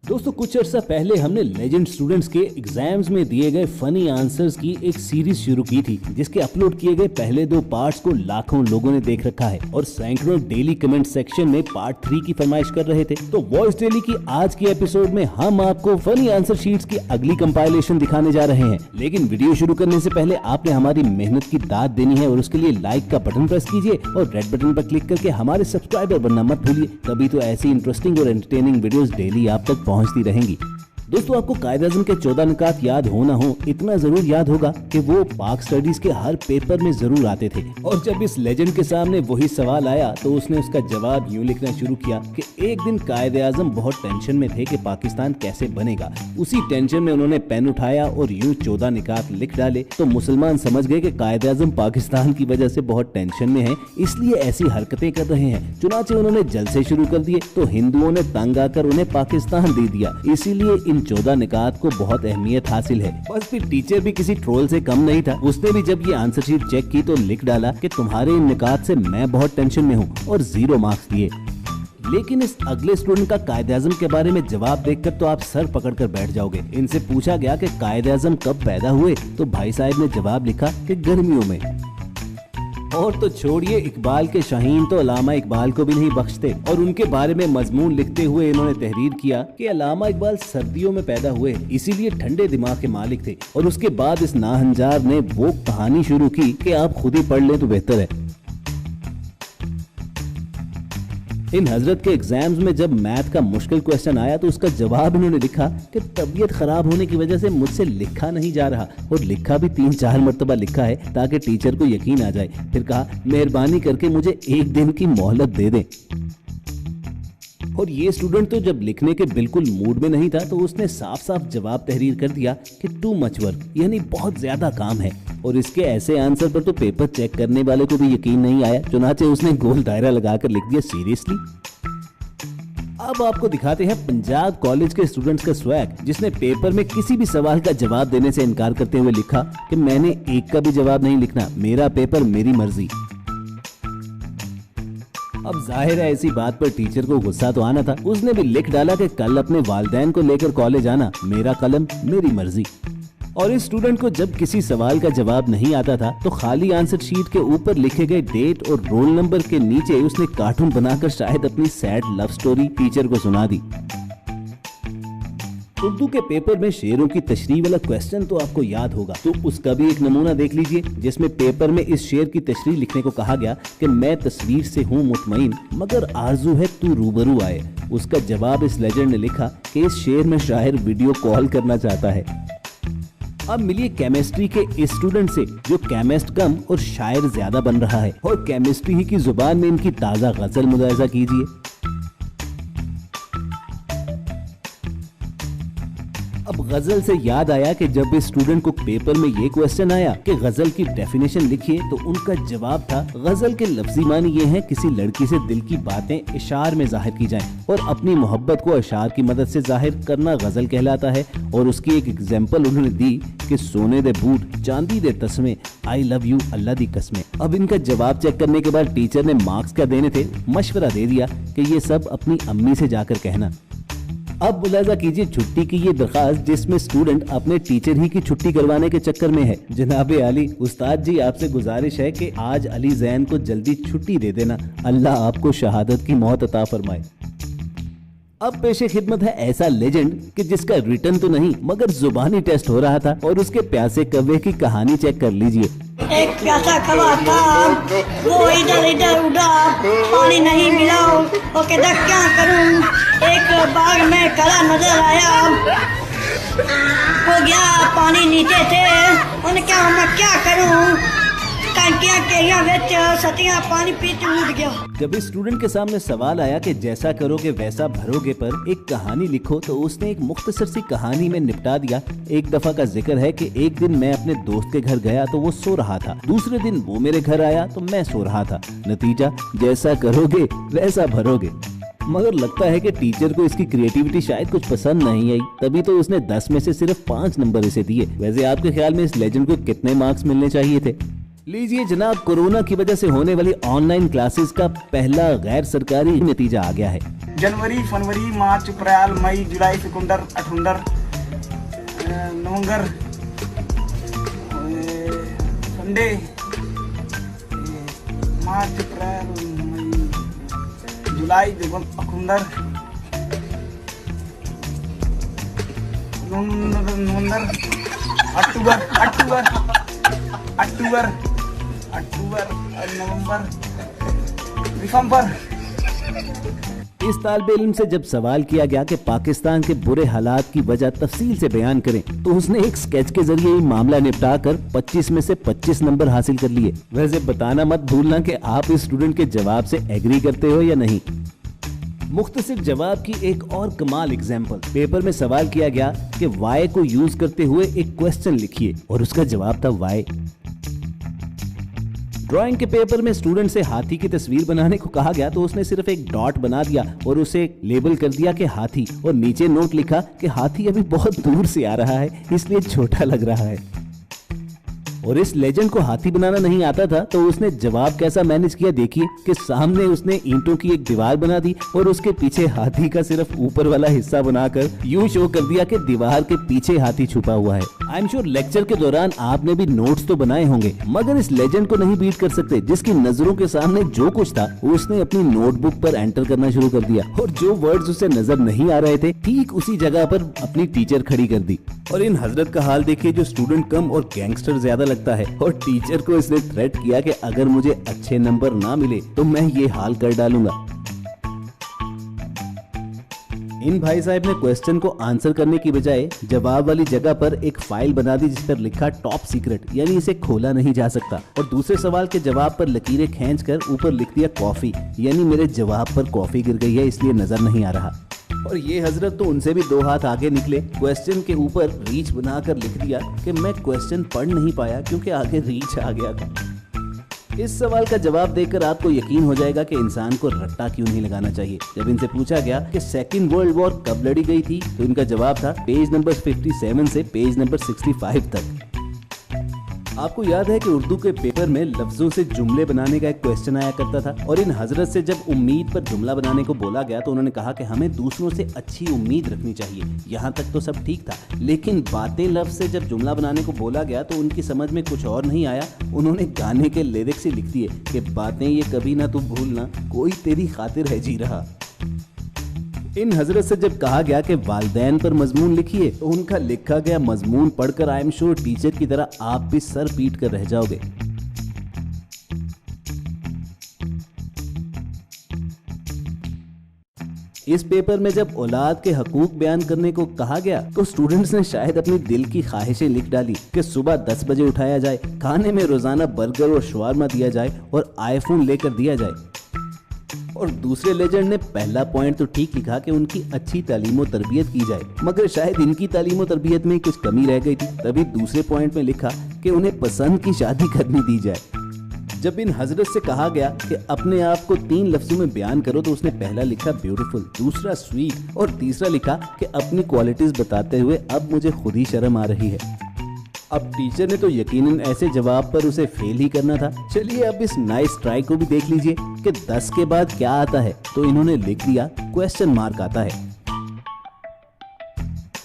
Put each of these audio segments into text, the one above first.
दोस्तों कुछ अर्सा पहले हमने लेजेंड स्टूडेंट्स के एग्जाम्स में दिए गए फनी आंसर्स की एक सीरीज शुरू की थी, जिसके अपलोड किए गए पहले 2 पार्ट्स को लाखों लोगों ने देख रखा है और सैकड़ों डेली कमेंट सेक्शन में पार्ट 3 की फरमाइश कर रहे थे। तो वॉइस डेली की आज की एपिसोड में हम आपको फनी आंसर शीट्स की अगली कंपाइलेशन दिखाने जा रहे हैं। लेकिन वीडियो शुरू करने से पहले आपने हमारी मेहनत की दाद देनी है और उसके लिए लाइक का बटन प्रेस कीजिए और रेड बटन पर क्लिक करके हमारे सब्सक्राइबर बनना मत भूलिए, तभी तो ऐसी इंटरेस्टिंग और एंटरटेनिंग वीडियोस डेली आप तक पहुंचती रहेंगी। दोस्तों आपको कायदे-ए-आज़म के 14 निकात याद हो ना हो, इतना जरूर याद होगा कि वो पाक स्टडीज के हर पेपर में जरूर आते थे। और जब इस लेजेंड के सामने वही सवाल आया तो उसने उसका जवाब यूं लिखना शुरू किया कि एक दिन कायदे-ए-आज़म बहुत टेंशन में थे कि पाकिस्तान कैसे बनेगा। उसी टेंशन में उन्होंने पेन उठाया और यूं 14 निकात लिख डाले। तो मुसलमान समझ गए कि कायदे-ए-आज़म पाकिस्तान की वजह से बहुत टेंशन में है, इसलिए ऐसी हरकतें कर रहे हैं। चुनाचे उन्होंने जलसे शुरू कर दिए तो हिंदुओं ने तंग आकर उन्हें पाकिस्तान दे दिया। इसीलिए 14 निकात को बहुत अहमियत हासिल है। बस फिर टीचर भी किसी ट्रोल से कम नहीं था। उसने भी जब ये आंसर शीट चेक की तो लिख डाला कि तुम्हारे इन निकात से मैं बहुत टेंशन में हूँ और 0 मार्क्स दिए। लेकिन इस अगले स्टूडेंट का कायदे-ए-आज़म के बारे में जवाब देखकर तो आप सर पकड़कर बैठ जाओगे। इनसे पूछा गया कि कायदे-ए-आज़म कब पैदा हुए तो भाई साहब ने जवाब लिखा कि गर्मियों में। और तो छोड़िए, इकबाल के शाहीन तो अल्लामा इकबाल को भी नहीं बख्शते और उनके बारे में मजमून लिखते हुए इन्होंने तहरीर किया कि अल्लामा इकबाल सर्दियों में पैदा हुए, इसीलिए ठंडे दिमाग के मालिक थे। और उसके बाद इस नाहंजार ने वो कहानी शुरू की कि आप खुद ही पढ़ लें तो बेहतर है। इन हजरत के एग्जाम्स में जब मैथ का मुश्किल क्वेश्चन आया तो उसका जवाब इन्होंने लिखा कि तबीयत खराब होने की वजह से मुझसे लिखा नहीं जा रहा, और लिखा भी 3-4 मरतबा लिखा है ताकि टीचर को यकीन आ जाए। फिर कहा मेहरबानी करके मुझे 1 दिन की मोहलत दे दें। और ये स्टूडेंट तो जब लिखने के बिल्कुल मूड में नहीं था तो उसने साफ साफ जवाब तहरीर कर दिया कि टू मच वर्क, यानी बहुत ज्यादा काम है। और इसके ऐसे आंसर पर तो पेपर चेक करने वाले को भी यकीन नहीं आया, चुनाचे उसने गोल दायरा लगाकर लिख दिया सीरियसली। अब आपको दिखाते हैं पंजाब कॉलेज के स्टूडेंट्स का स्वैग, जिसने पेपर में किसी भी सवाल का जवाब देने से इनकार करते हुए लिखा कि मैंने एक का भी जवाब नहीं लिखना, मेरा पेपर मेरी मर्जी। अब जाहिर है ऐसी बात पर टीचर को गुस्सा तो आना था। उसने भी लिख डाला कि कल अपने वालिदैन को लेकर कॉलेज आना, मेरा कलम मेरी मर्जी। और इस स्टूडेंट को जब किसी सवाल का जवाब नहीं आता था तो खाली आंसर शीट के ऊपर लिखे गए डेट और रोल नंबर के नीचे उसने कार्टून बनाकर शायद अपनी सैड लव स्टोरी टीचर को सुना दी। उर्दू के पेपर में शेरों की तशरीह वाला क्वेश्चन तो आपको याद होगा, तो उसका भी एक नमूना देख लीजिए, जिसमें पेपर में इस शेर की तशरीह लिखने को कहा गया कि मैं तस्वीर से हूँ मुतमईन मगर आरजू है तू रूबरू आए। उसका जवाब इस लेजेंड ने लिखा कि इस शेर में शायर वीडियो कॉल करना चाहता है। अब मिलिए केमिस्ट्री के इस स्टूडेंट से जो केमिस्ट कम और शायर ज्यादा बन रहा है, और केमिस्ट्री ही की जुबान में इनकी ताजा गजल मुलाहिजा कीजिए। अब गजल से याद आया कि जब इस स्टूडेंट को पेपर में ये क्वेश्चन आया कि गजल की डेफिनेशन लिखिए तो उनका जवाब था गजल के लफ्जी मानी ये है किसी लड़की से दिल की बातें इशार में जाहिर की जाएं और अपनी मोहब्बत को इशार की मदद से जाहिर करना गजल कहलाता है। और उसकी एक एग्जाम्पल उन्होंने दी कि सोने दे बूट चांदी दे तस्मे आई लव यू अल्लाह दी कसमें। अब इनका जवाब चेक करने के बाद टीचर ने मार्क्स क्या देने थे मशवरा दे दिया कि ये सब अपनी अम्मी से जाकर कहना। अब मुलाजा कीजिए छुट्टी की ये दरखास्त जिसमें स्टूडेंट अपने टीचर ही की छुट्टी करवाने के चक्कर में है। जनाबे अली उस्ताद जी आपसे गुजारिश है कि आज अली जैन को जल्दी छुट्टी दे देना, अल्लाह आपको शहादत की मौत अता फरमाए। अब पेशे खिदमत है ऐसा लेजेंड कि जिसका रिटर्न तो नहीं मगर जुबानी टेस्ट हो रहा था, और उसके प्यासे कव्वे की कहानी चेक कर लीजिए। एक प्यासा कौवा था, वो इधर इधर उड़ा, पानी नहीं मिला, वो कहता क्या करूं। एक बाग में खड़ा नजर आया, वो गया पानी नीचे थे, उन्हें क्या मैं क्या करूं, सतियां पानी पीते उठ गया। जब इस स्टूडेंट के सामने सवाल आया कि जैसा करोगे वैसा भरोगे पर एक कहानी लिखो, तो उसने एक मुख्तसर सी कहानी में निपटा दिया। एक दफा का जिक्र है कि एक दिन मैं अपने दोस्त के घर गया तो वो सो रहा था, दूसरे दिन वो मेरे घर आया तो मैं सो रहा था, नतीजा जैसा करोगे वैसा भरोगे। मगर लगता है कि टीचर को इसकी क्रिएटिविटी शायद कुछ पसंद नहीं आई, तभी तो उसने 10 में से सिर्फ 5 नंबर इसे दिए। वैसे आपके ख्याल में इस लेजेंड को कितने मार्क्स मिलने चाहिए थे? लीजिए जनाब, कोरोना की वजह से होने वाली ऑनलाइन क्लासेस का पहला गैर सरकारी नतीजा आ गया है। जनवरी, फरवरी, मार्च, अप्रैल, मई, जुलाई, सितंबर, अक्टूबर, नवंबर, संडे, मार्च, अप्रैल, मई, जुलाई, अक्टूबर, नवंबर, अक्टूबर, नवंबर, दिसंबर। इस तालिबे इल्म से जब सवाल किया गया कि पाकिस्तान के बुरे हालात की वजह तफसील से बयान करें, तो उसने एक स्केच के जरिए ही मामला निपटा कर 25 में से 25 नंबर हासिल कर लिए। वैसे बताना मत भूलना कि आप इस स्टूडेंट के जवाब से एग्री करते हो या नहीं। मुख्तसिर जवाब की एक और कमाल एग्जाम्पल, पेपर में सवाल किया गया कि वाई को यूज करते हुए एक क्वेश्चन लिखिए और उसका जवाब था वाई। ड्राइंग के पेपर में स्टूडेंट से हाथी की तस्वीर बनाने को कहा गया तो उसने सिर्फ एक डॉट बना दिया और उसे लेबल कर दिया कि हाथी, और नीचे नोट लिखा कि हाथी अभी बहुत दूर से आ रहा है इसलिए छोटा लग रहा है। और इस लेजेंड को हाथी बनाना नहीं आता था तो उसने जवाब कैसा मैनेज किया देखिए कि सामने उसने ईंटों की एक दीवार बना दी और उसके पीछे हाथी का सिर्फ ऊपर वाला हिस्सा बनाकर यूं शो कर दिया कि दीवार के पीछे हाथी छुपा हुआ है। आई एम श्योर लेक्चर के दौरान आपने भी नोट्स तो बनाए होंगे, मगर इस लेजेंड को नहीं बीट कर सकते जिसकी नजरों के सामने जो कुछ था उसने अपनी नोटबुक पर एंटर करना शुरू कर दिया और जो वर्ड्स उसे नजर नहीं आ रहे थे ठीक उसी जगह पर अपनी टीचर खड़ी कर दी। और इन हजरत का हाल देखिए जो स्टूडेंट कम और गैंगस्टर ज्यादा लगता है, और टीचर को इसने थ्रेट किया कि अगर मुझे अच्छे नंबर ना मिले तो मैं ये हाल कर डालूंगा। इन भाई साहब ने क्वेश्चन को आंसर करने की बजाय जवाब वाली जगह पर एक फाइल बना दी जिस पर लिखा टॉप सीक्रेट, यानी इसे खोला नहीं जा सकता, और दूसरे सवाल के जवाब पर लकीरें खींचकर ऊपर लिख दिया कॉफी, यानी मेरे जवाब पर कॉफी गिर गई है इसलिए नजर नहीं आ रहा। और ये हजरत तो उनसे भी 2 हाथ आगे निकले, क्वेश्चन के ऊपर रीच बनाकर लिख दिया कि मैं क्वेश्चन पढ़ नहीं पाया क्योंकि आगे रीच आ गया था। इस सवाल का जवाब देकर आपको यकीन हो जाएगा कि इंसान को रट्टा क्यों नहीं लगाना चाहिए। जब इनसे पूछा गया कि सेकेंड वर्ल्ड वॉर कब लड़ी गई थी तो इनका जवाब था पेज नंबर 57 से पेज नंबर 65 तक। आपको याद है कि उर्दू के पेपर में लफ्जों से जुमले बनाने का एक क्वेश्चन आया करता था, और इन हजरत से जब उम्मीद पर जुमला बनाने को बोला गया तो उन्होंने कहा कि हमें दूसरों से अच्छी उम्मीद रखनी चाहिए। यहाँ तक तो सब ठीक था, लेकिन बातें लफ्ज से जब जुमला बनाने को बोला गया तो उनकी समझ में कुछ और नहीं आया। उन्होंने गाने के लिरिक्स ही लिख दिए कि बातें ये कभी ना तू भूलना, कोई तेरी खातिर है जी रहा। इन हजरत से जब कहा गया कि वालदैन पर मजमून लिखिए तो उनका लिखा गया मजमून पढ़कर आई एम श्योर टीचर की तरह आप भी सर पीट कर रह जाओगे। इस पेपर में जब औलाद के हकूक बयान करने को कहा गया तो स्टूडेंट्स ने शायद अपनी दिल की ख्वाहिशें लिख डाली कि सुबह 10 बजे उठाया जाए, खाने में रोजाना बर्गर और शवारमा दिया जाए और आईफोन लेकर दिया जाए। और दूसरे लेजेंड ने पहला पॉइंट तो ठीक लिखा कि उनकी अच्छी तालीम और तरबियत की जाए, मगर शायद इनकी तालीम और तरबियत में कुछ कमी रह गई थी, तभी दूसरे पॉइंट में लिखा कि उन्हें पसंद की शादी करनी दी जाए। जब इन हजरत से कहा गया कि अपने आप को 3 लफ्जों में बयान करो तो उसने पहला लिखा ब्यूटीफुल, दूसरा स्वीट और तीसरा लिखा कि अपनी क्वालिटीज बताते हुए अब मुझे खुद ही शर्म आ रही है। अब टीचर ने तो यकीनन ऐसे जवाब पर उसे फेल ही करना था। चलिए अब इस नाइस ट्राई को भी देख लीजिए कि 10 के बाद क्या आता है, तो इन्होंने लिख दिया क्वेश्चन मार्क आता है।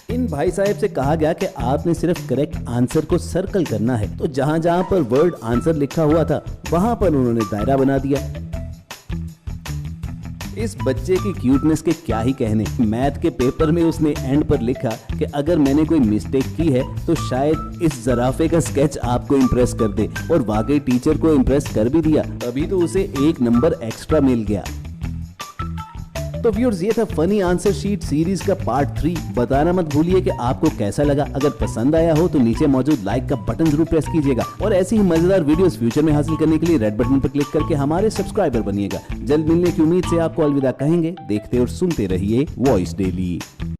इन भाई साहब से कहा गया कि आपने सिर्फ करेक्ट आंसर को सर्कल करना है, तो जहां जहां पर वर्ड आंसर लिखा हुआ था वहां पर उन्होंने दायरा बना दिया। इस बच्चे की क्यूटनेस के क्या ही कहने। मैथ के पेपर में उसने एंड पर लिखा कि अगर मैंने कोई मिस्टेक की है तो शायद इस जराफे का स्केच आपको इम्प्रेस कर दे, और वाकई टीचर को इम्प्रेस कर भी दिया, तभी तो उसे 1 नंबर एक्स्ट्रा मिल गया। तो व्यूअर्स, ये था फनी आंसर शीट सीरीज का पार्ट 3। बताना मत भूलिए कि आपको कैसा लगा। अगर पसंद आया हो तो नीचे मौजूद लाइक का बटन जरूर प्रेस कीजिएगा, और ऐसी ही मजेदार वीडियोस फ्यूचर में हासिल करने के लिए रेड बटन पर क्लिक करके हमारे सब्सक्राइबर बनिएगा। जल्द मिलने की उम्मीद से आपको अलविदा कहेंगे। देखते और सुनते रहिए वॉइस डेली।